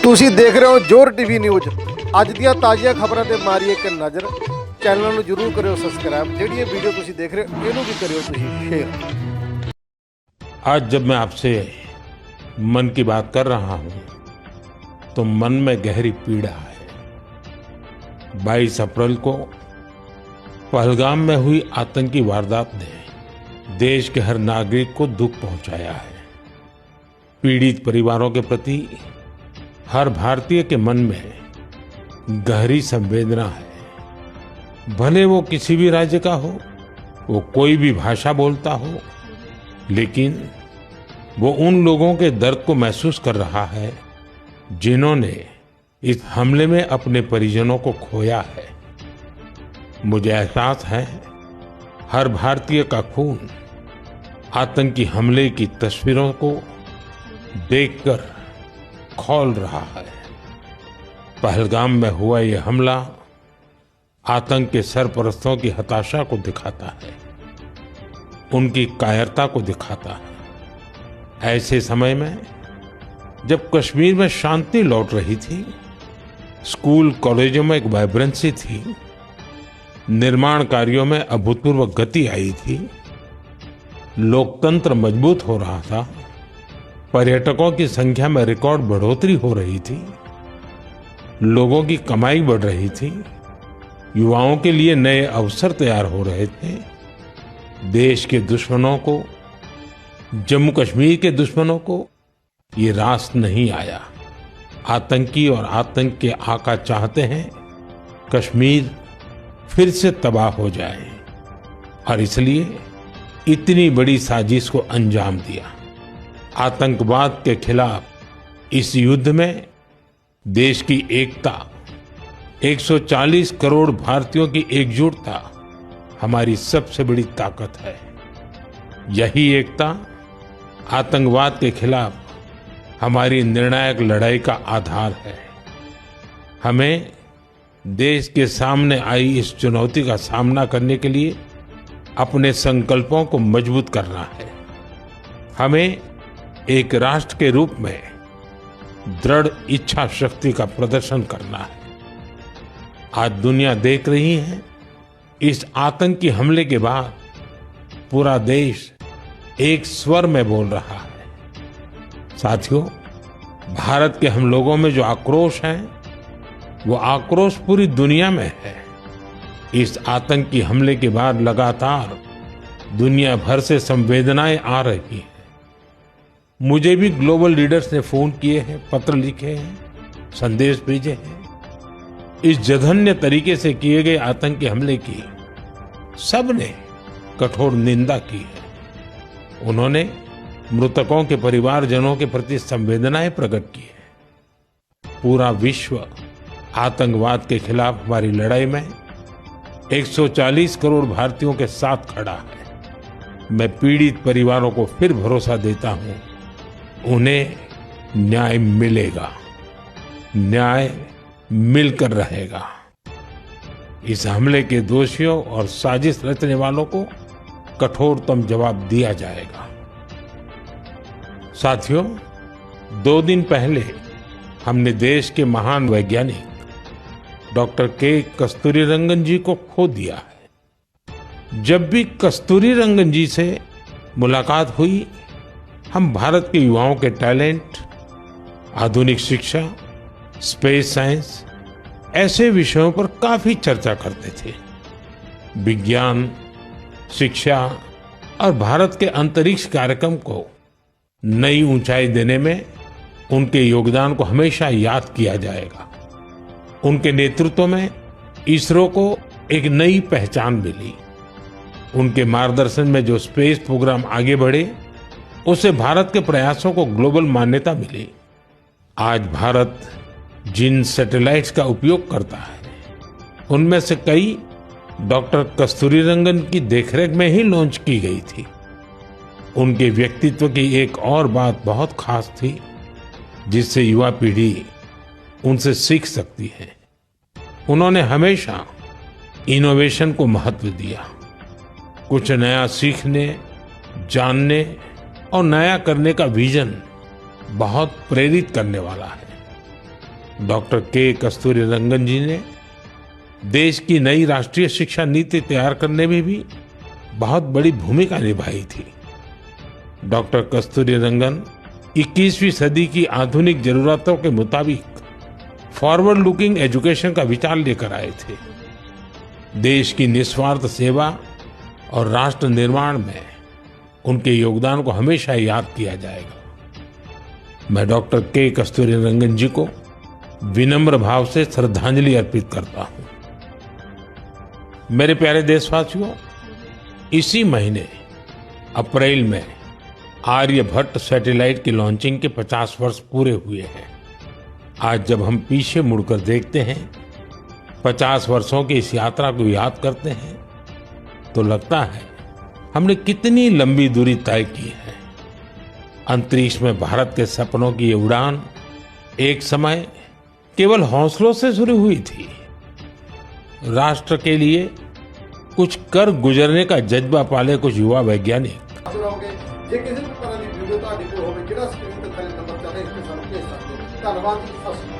ਤੁਸੀਂ ਦੇਖ ਰਹੇ ਹੋ ਜੋਰ ਟੀਵੀ ਨਿਊਜ਼। ਅੱਜ ਦੀਆਂ ਤਾਜ਼ੀਆਂ ਖਬਰਾਂ ਤੇ ਮਾਰੀਏ ਇੱਕ ਨਜ਼ਰ। ਚੈਨਲ ਨੂੰ ਜਰੂਰ ਕਰਿਓ ਸਬਸਕ੍ਰਾਈਬ। ਜਿਹੜੀ ਇਹ ਵੀਡੀਓ ਤੁਸੀਂ ਦੇਖ ਰਹੇ ਹੋ ਇਹਨੂੰ ਵੀ ਕਰਿਓ ਤੁਸੀਂ शेयर। आज जब मैं आपसे मन की बात कर रहा हूं तो मन में गहरी पीड़ा है। 22 अप्रैल को पहलगाम में हुई आतंकी वारदात ने देश के हर नागरिक को दुख पहुंचाया है। पीड़ित परिवारों के प्रति हर भारतीय के मन में गहरी संवेदना है। भले वो किसी भी राज्य का हो, वो कोई भी भाषा बोलता हो, लेकिन वो उन लोगों के दर्द को महसूस कर रहा है जिन्होंने इस हमले में अपने परिजनों को खोया है। मुझे एहसास है हर भारतीय का खून आतंकी हमले की तस्वीरों को देखकर खौल रहा है। पहलगाम में हुआ ये हमला आतंक के सरपरस्तों की हताशा को दिखाता है, उनकी कायरता को दिखाता है। ऐसे समय में जब कश्मीर में शांति लौट रही थी, स्कूल कॉलेजों में एक वाइब्रेंसी थी, निर्माण कार्यों में अभूतपूर्व गति आई थी, लोकतंत्र मजबूत हो रहा था, पर्यटकों की संख्या में रिकॉर्ड बढ़ोतरी हो रही थी, लोगों की कमाई बढ़ रही थी, युवाओं के लिए नए अवसर तैयार हो रहे थे, देश के दुश्मनों को, जम्मू कश्मीर के दुश्मनों को ये रास नहीं आया। आतंकी और आतंक के आका चाहते हैं कश्मीर फिर से तबाह हो जाए और इसलिए इतनी बड़ी साजिश को अंजाम दिया। आतंकवाद के खिलाफ इस युद्ध में देश की एकता, 140 करोड़ भारतीयों की एकजुटता हमारी सबसे बड़ी ताकत है। यही एकता आतंकवाद के खिलाफ हमारी निर्णायक लड़ाई का आधार है। हमें देश के सामने आई इस चुनौती का सामना करने के लिए अपने संकल्पों को मजबूत करना है। हमें एक राष्ट्र के रूप में दृढ़ इच्छा शक्ति का प्रदर्शन करना है। आज दुनिया देख रही है, इस आतंकी हमले के बाद पूरा देश एक स्वर में बोल रहा है। साथियों, भारत के हम लोगों में जो आक्रोश है, वो आक्रोश पूरी दुनिया में है। इस आतंकी हमले के बाद लगातार दुनिया भर से संवेदनाएं आ रही हैं। मुझे भी ग्लोबल लीडर्स ने फोन किए हैं, पत्र लिखे हैं, संदेश भेजे हैं। इस जघन्य तरीके से किए गए आतंकी हमले की सबने कठोर निंदा की है। उन्होंने मृतकों के परिवारजनों के प्रति संवेदनाएं प्रकट की है। पूरा विश्व आतंकवाद के खिलाफ हमारी लड़ाई में 140 करोड़ भारतीयों के साथ खड़ा है। मैं पीड़ित परिवारों को फिर भरोसा देता हूं, उन्हें न्याय मिलेगा, न्याय मिलकर रहेगा। इस हमले के दोषियों और साजिश रचने वालों को कठोरतम जवाब दिया जाएगा। साथियों, 2 दिन पहले हमने देश के महान वैज्ञानिक डॉक्टर के कस्तूरीरंगन जी को खो दिया है। जब भी कस्तूरीरंगन जी से मुलाकात हुई, हम भारत के युवाओं के टैलेंट, आधुनिक शिक्षा, स्पेस साइंस ऐसे विषयों पर काफी चर्चा करते थे। विज्ञान, शिक्षा और भारत के अंतरिक्ष कार्यक्रम को नई ऊंचाई देने में उनके योगदान को हमेशा याद किया जाएगा। उनके नेतृत्व में इसरो को एक नई पहचान मिली। उनके मार्गदर्शन में जो स्पेस प्रोग्राम आगे बढ़े, उससे भारत के प्रयासों को ग्लोबल मान्यता मिली। आज भारत जिन सैटेलाइट्स का उपयोग करता है, उनमें से कई डॉक्टर कस्तूरीरंगन की देखरेख में ही लॉन्च की गई थी। उनके व्यक्तित्व की एक और बात बहुत खास थी, जिससे युवा पीढ़ी उनसे सीख सकती है। उन्होंने हमेशा इनोवेशन को महत्व दिया। कुछ नया सीखने, जानने और नया करने का विजन बहुत प्रेरित करने वाला है। डॉक्टर के कस्तूरीरंगन जी ने देश की नई राष्ट्रीय शिक्षा नीति तैयार करने में भी बहुत बड़ी भूमिका निभाई थी। डॉक्टर कस्तूरीरंगन 21वीं सदी की आधुनिक जरूरतों के मुताबिक फॉरवर्ड लुकिंग एजुकेशन का विचार लेकर आए थे। देश की निस्वार्थ सेवा और राष्ट्र निर्माण में उनके योगदान को हमेशा याद किया जाएगा। मैं डॉक्टर के कस्तूरीरंगन जी को विनम्र भाव से श्रद्धांजलि अर्पित करता हूं। मेरे प्यारे देशवासियों, इसी महीने अप्रैल में आर्यभट्ट सैटेलाइट की लॉन्चिंग के 50 वर्ष पूरे हुए हैं। आज जब हम पीछे मुड़कर देखते हैं, 50 वर्षों की इस यात्रा को याद करते हैं, तो लगता है हमने कितनी लंबी दूरी तय की है। अंतरिक्ष में भारत के सपनों की ये उड़ान एक समय केवल हौसलों से शुरू हुई थी। राष्ट्र के लिए कुछ कर गुजरने का जज्बा पाले कुछ युवा वैज्ञानिक ਜੇ ਕਿਸੇ ਵੀ ਤਰ੍ਹਾਂ ਦੀ ਵੀਡੀਓ ਤੁਹਾਡੇ ਕੋਲ ਹੋਵੇ ਜਿਹੜਾ ਸਕਰੀਨ ਤੇ ਥੱਲੇ ਨੰਬਰ ਚੱਲ ਰਿਹਾ ਇਸ ਤੇ ਸਾਨੂੰ ਭੇਜ ਸਕਦੇ ਹੋ। ਧੰਨਵਾਦ ਜੀ, ਸਤਿ ਸ਼੍ਰੀ ਅਕਾਲ।